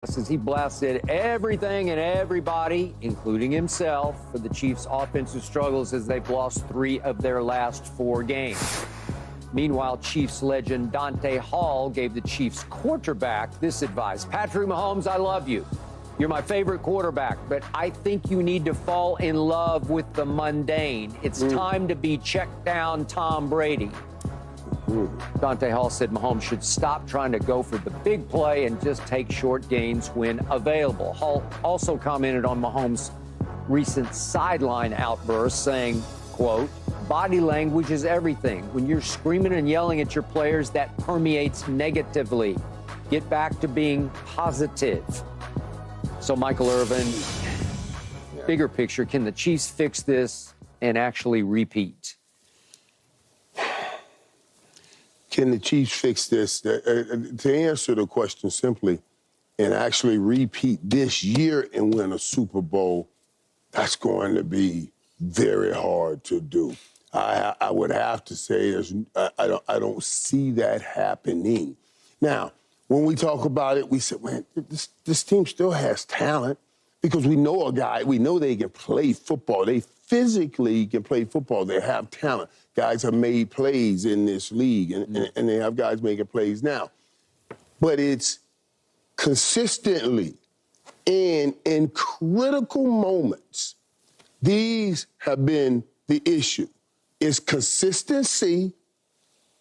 As he blasted everything and everybody, including himself, for the Chiefs' offensive struggles as they've lost 3 of their last 4 games. Meanwhile, Chiefs legend Dante Hall gave the Chiefs quarterback this advice: Patrick Mahomes, I love you. You're my favorite quarterback, but I think you need to fall in love with the mundane. It's time to be checked down Tom Brady. Dante Hall said Mahomes should stop trying to go for the big play and just take short gains when available. Hall also commented on Mahomes' recent sideline outburst, saying, quote, body language is everything. When you're screaming and yelling at your players, that permeates negatively. Get back to being positive. So, Michael Irvin, bigger picture, can the Chiefs fix this and actually repeat? Can the Chiefs fix this? To answer the question simply and actually repeat this year and win a Super Bowl, that's going to be very hard to do. I would have to say I don't see that happening. Now, when we talk about it, we said, man, this team still has talent because we know a guy, we know they can play football. They physically can play football. They have talent. Guys have made plays in this league, and they have guys making plays now. But it's consistently and in critical moments, these have been the issue. It's consistency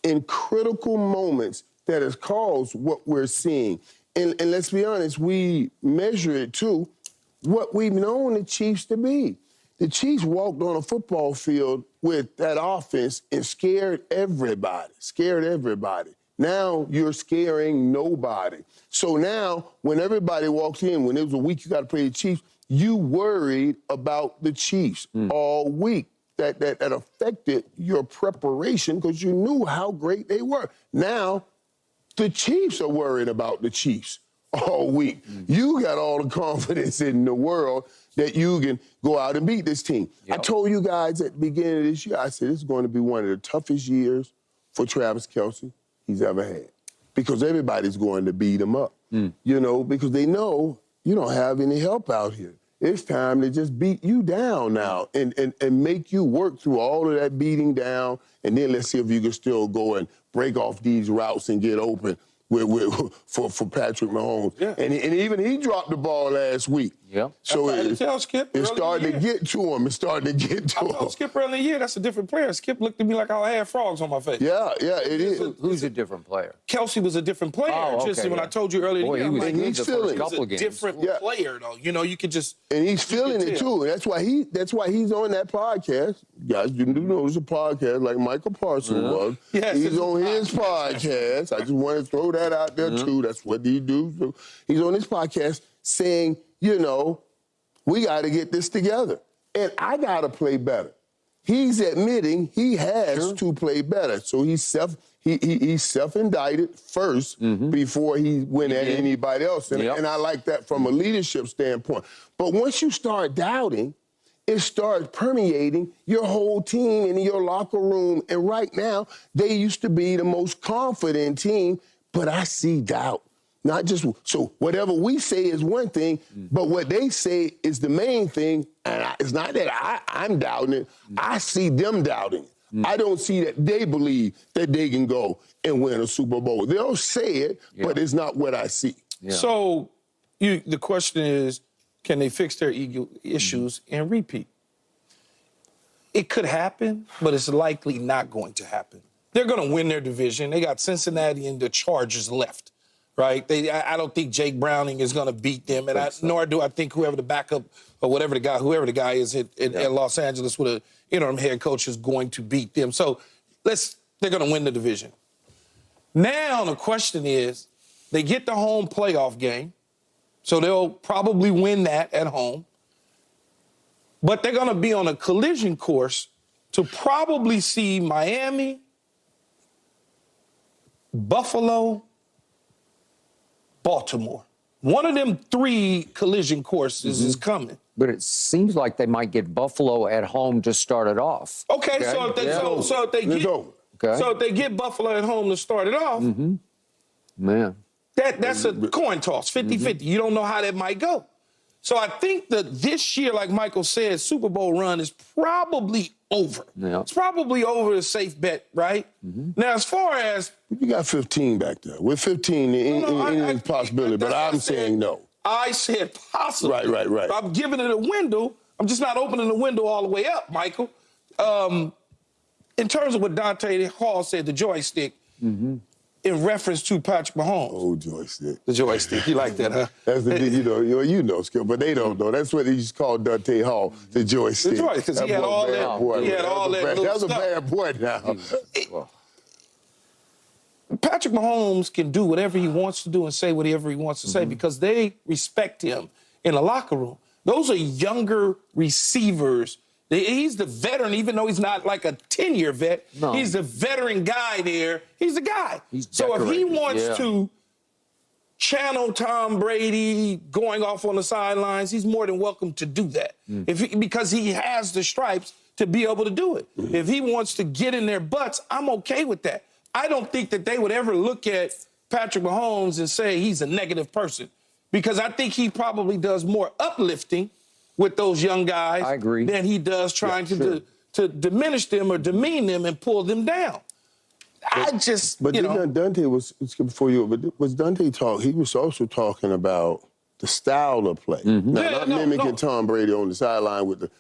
in critical moments that has caused what we're seeing. And let's be honest, we measure it too, what we've known the Chiefs to be. The Chiefs walked on a football field with that offense and scared everybody. Now you're scaring nobody. So now when everybody walks in, when it was a week you got to play the Chiefs, you worried about the Chiefs all week. That affected your preparation because you knew how great they were. Now the Chiefs are worried about the Chiefs all week. You got all the confidence in the world that you can go out and beat this team. Yep. I told you guys at the beginning of this year, I said, this is going to be one of the toughest years for Travis Kelce he's ever had because everybody's going to beat him up, you know, because they know you don't have any help out here. It's time to just beat you down now and make you work through all of that beating down, and then let's see if you can still go and break off these routes and get open for Patrick Mahomes. Yeah. And even he dropped the ball last week. Yeah. So it's starting to get to him. I told Skip early in the year, that's a different player. Skip looked at me like I had frogs on my face. Yeah, it is. Who's a different player? Kelce was a different player. When I told you earlier, he was a different player, though. You know, you could just... And he's feeling it, too. And that's why he's on that podcast. Guys, you know it's a podcast like Michael Parsons was. Yes, he's on his podcast. I just want to throw that out there, too. That's what he do. So he's on his podcast saying, you know, we got to get this together. And I got to play better. He's admitting he has to play better. So he's self-indicted first before he went at anybody else. And I like that from a leadership standpoint. But once you start doubting, it starts permeating your whole team and your locker room. And right now, they used to be the most confident team, but I see doubt. Not just, so whatever we say is one thing, but what they say is the main thing. And it's not that I'm doubting it. I see them doubting it. I don't see that they believe that they can go and win a Super Bowl. They'll say it, but it's not what I see. Yeah. So the question is, can they fix their ego issues and repeat? It could happen, but it's likely not going to happen. They're going to win their division. They got Cincinnati and the Chargers left. Right? I don't think Jake Browning is going to beat them, and nor do I think whoever the backup or whoever the guy is at Los Angeles with an interim head coach is going to beat them. So they're going to win the division. Now the question is, they get the home playoff game, so they'll probably win that at home, but they're going to be on a collision course to probably see Miami, Buffalo, Baltimore. One of them 3 collision courses is coming. But it seems like they might get Buffalo at home to start it off. Okay, so if they get Buffalo at home to start it off, man, That's a coin toss, 50-50. You don't know how that might go. So I think that this year, like Michael said, Super Bowl run is probably over. Yeah. It's probably over, a safe bet, right? Now, as far as... You got 15 back there. With 15, anything's possibility, but I'm saying no. I said possibly. Right. I'm giving it a window. I'm just not opening the window all the way up, Michael. In terms of what Dante Hall said, the joystick, in reference to Patrick Mahomes. Oh, joystick. The joystick. You like that, huh? That's the you know, Skip, but they don't know. That's what he used to call Dante Hall, the joystick. The joystick, because he had all that. He had all that little That's a stuff. bad boy now. Patrick Mahomes can do whatever he wants to do and say whatever he wants to say because they respect him in the locker room. Those are younger receivers. He's the veteran, even though he's not like a 10-year vet. No. He's the veteran guy there. He's the guy. So if he wants to channel Tom Brady going off on the sidelines, he's more than welcome to do that because he has the stripes to be able to do it. If he wants to get in their butts, I'm okay with that. I don't think that they would ever look at Patrick Mahomes and say he's a negative person because I think he probably does more uplifting with those young guys than he does trying to diminish them or demean them and pull them down. Dante was, before you, but was Dante talk? He was also talking about the style of play. Not mimicking Tom Brady on the sideline with the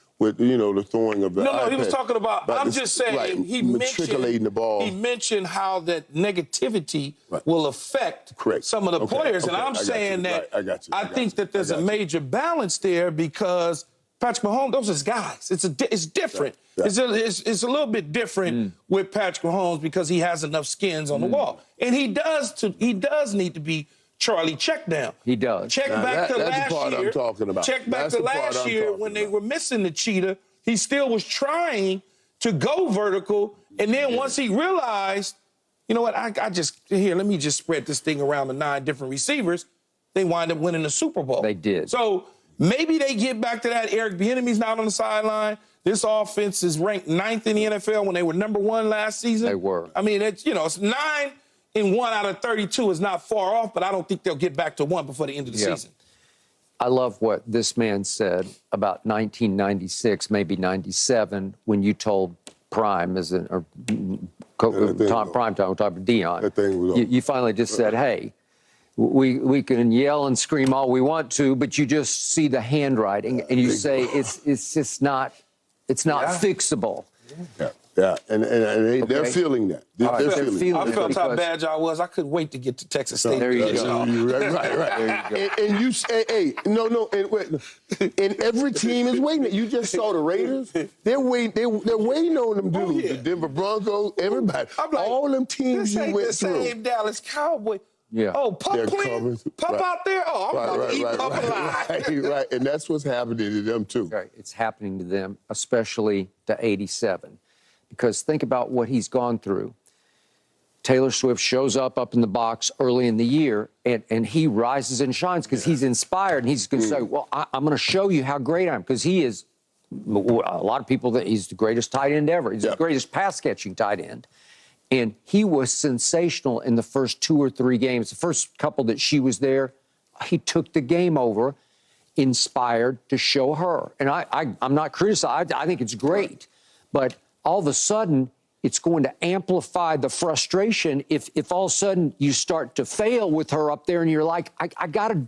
throwing of the No, he was talking about, I'm just saying, he matriculating the ball. He mentioned how that negativity will affect some of the players. And I'm saying that I think that there's a major balance there because Patrick Mahomes, those are his guys. It's different. It's a little bit different with Patrick Mahomes because he has enough skins on the wall. And he does need to be Charlie check down. He does. Check back to last year. That's the part I'm talking about. Check back to last year when they were missing the cheetah. He still was trying to go vertical. And then once he realized, you know what, let me just spread this thing around the 9 different receivers, they wind up winning the Super Bowl. They did. So maybe they get back to that. Eric Bieniemy's not on the sideline. This offense is ranked 9th in the NFL when they were number 1 last season. They were. I mean, it's 9 in 1 out of 32 is not far off, but I don't think they'll get back to 1 before the end of the season. I love what this man said about 1996, maybe 97, when you told Prime, Prime Time, we're talking about Deion. You finally just said, hey, we can yell and scream all we want to, but you just see the handwriting and you say it's just not fixable. Yeah, and they're feeling that. They're feeling I felt how bad y'all was. I couldn't wait to get to Texas State. There you go. Right. There you go. And you say, hey, no, and every team is waiting. You just saw the Raiders. They're waiting on them dudes. The Denver Broncos, everybody. I'm like, all them teams you went through. This ain't the same Dallas Cowboys. Yeah. Oh, Pup playing? Pup out there? Oh, I'm about to eat Pup alive. Right, and that's what's happening to them, too. Right. It's happening to them, especially to 87. Because think about what he's gone through. Taylor Swift shows up in the box early in the year, and he rises and shines because he's inspired. And he's going to say, well, I'm going to show you how great I am. Because he is, a lot of people think he's the greatest tight end ever. He's the greatest pass-catching tight end. And he was sensational in the first 2 or 3 games. The first couple that she was there, he took the game over, inspired to show her. And I'm not criticizing. I think it's great. But all of a sudden, it's going to amplify the frustration if all of a sudden you start to fail with her up there and you're like, I gotta,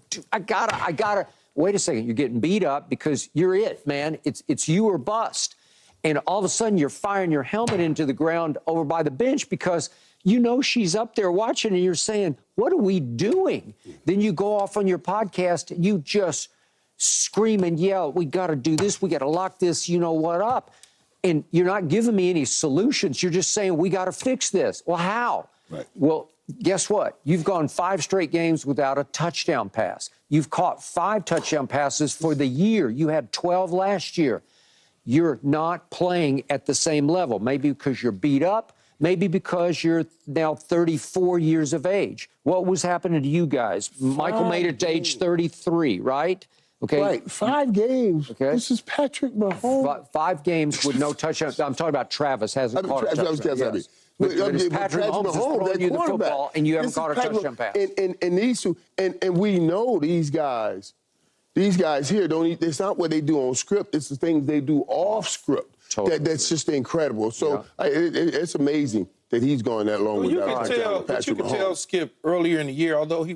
wait a second, you're getting beat up because you're it, man. It's you or bust. And all of a sudden you're firing your helmet into the ground over by the bench because you know she's up there watching and you're saying, what are we doing? Then you go off on your podcast and you just scream and yell, we got to do this, we got to lock this, you know what, up. And you're not giving me any solutions. You're just saying, we got to fix this. Well, how? Right. Well, guess what? You've gone 5 straight games without a touchdown pass. You've caught 5 touchdown passes for the year. You had 12 last year. You're not playing at the same level. Maybe because you're beat up. Maybe because you're now 34 years of age. What was happening to you guys? Michael made it to age 33, right? Okay. Right, 5 games. Okay. This is Patrick Mahomes. 5 games with no touchdowns. I'm talking about Travis hasn't caught a touchdown. Yes. But it's Patrick Mahomes is throwing you the football, and you haven't caught a touchdown pass. And these two, and we know these guys here don't. It's not what they do on script. It's the things they do off script. Totally. That's just incredible. So it's amazing that he's gone that long without Patrick Mahomes. But you could tell Skip earlier in the year, although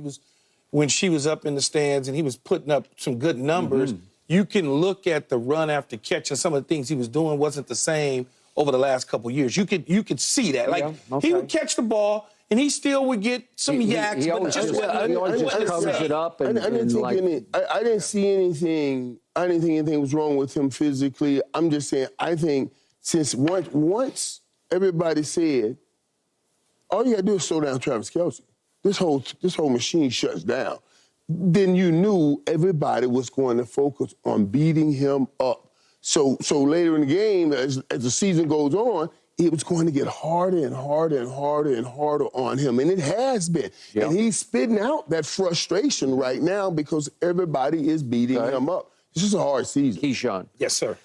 when she was up in the stands and he was putting up some good numbers, you can look at the run after catch and some of the things he was doing wasn't the same over the last couple of years. You could see that. Like he would catch the ball and he still would get some yaks, but just covers it up. I didn't see anything. I didn't think anything was wrong with him physically. I'm just saying, I think since once everybody said, all you got to do is slow down Travis Kelce. This whole machine shuts down. Then you knew everybody was going to focus on beating him up. So later in the game, as the season goes on, it was going to get harder and harder and harder and harder on him. And it has been. Yep. And he's spitting out that frustration right now because everybody is beating him up. It's just a hard season. Keyshawn. Yes, sir.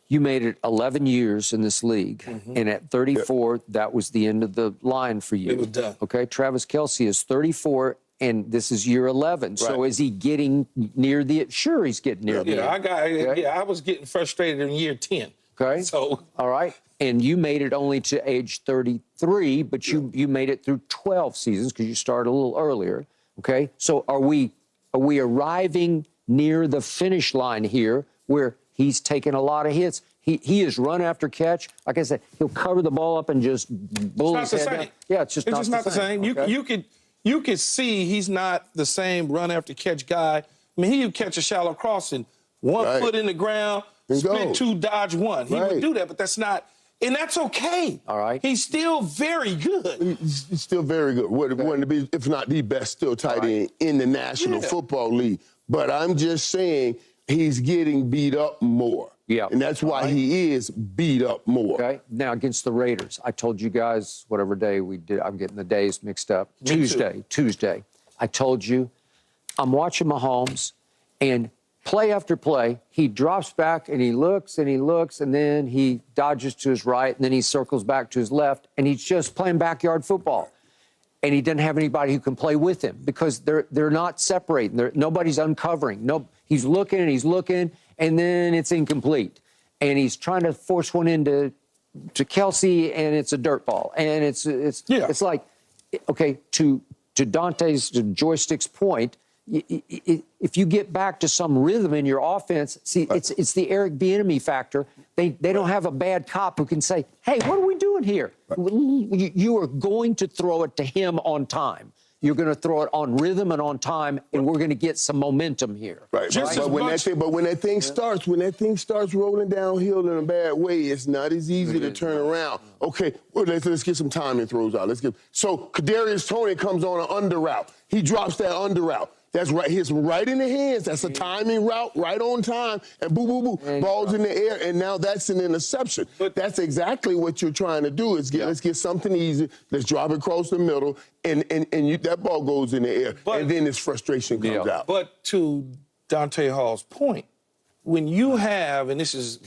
You made it 11 years in this league, and at 34, that was the end of the line for you. It was done. Okay, Travis Kelce is 34, and this is year 11. Right. So is he getting near the? Sure, he's getting near the. I was getting frustrated in year 10. Okay. So all right, and you made it only to age 33, but you made it through 12 seasons because you started a little earlier. Okay, so are we arriving near the finish line here where he's taken a lot of hits? He is run after catch. Like I said, he'll cover the ball up and just bull his head down. Yeah, it's just not the same. Okay. You could see he's not the same run after catch guy. I mean, he would catch a shallow crossing, one foot in the ground, split two, dodge one. He would do that, but that's not. And that's okay. All right. He's still very good. He's still very good. One to be, if not the best, still tight end in the National Football League. But I'm just saying he's getting beat up more. Yeah. And that's why he is beat up more. Okay. Now, against the Raiders, I told you guys whatever day we did. I'm getting the days mixed up. Tuesday. I told you I'm watching Mahomes, and play after play, he drops back and he looks, and then he dodges to his right, and then he circles back to his left, and he's just playing backyard football. And he doesn't have anybody who can play with him because they're not separating. Nobody's uncovering. No, he's looking, and then it's incomplete. And he's trying to force one into Kelce, and it's a dirt ball. And it's like, okay, to Joystick's point, if you get back to some rhythm in your offense, see, it's the Eric Bieniemy factor. They don't have a bad cop who can say, hey, what are we doing here? You are going to throw it to him on time. You're going to throw it on rhythm and on time, and we're going to get some momentum here. Right. But when that thing starts rolling downhill in a bad way, it's not as easy to turn around. Okay, well, let's get some timing throws out. So Kadarius Toney comes on an under route. He drops that under route. That's right. Hits right in the hands. That's a timing route, right on time, and boo, boo, boo, balls in the air, and now that's an interception. But that's exactly what you're trying to do. Let's get something easy. Let's drop it across the middle, and that ball goes in the air, and then this frustration comes out. But to Dante Hall's point, when you have, and this is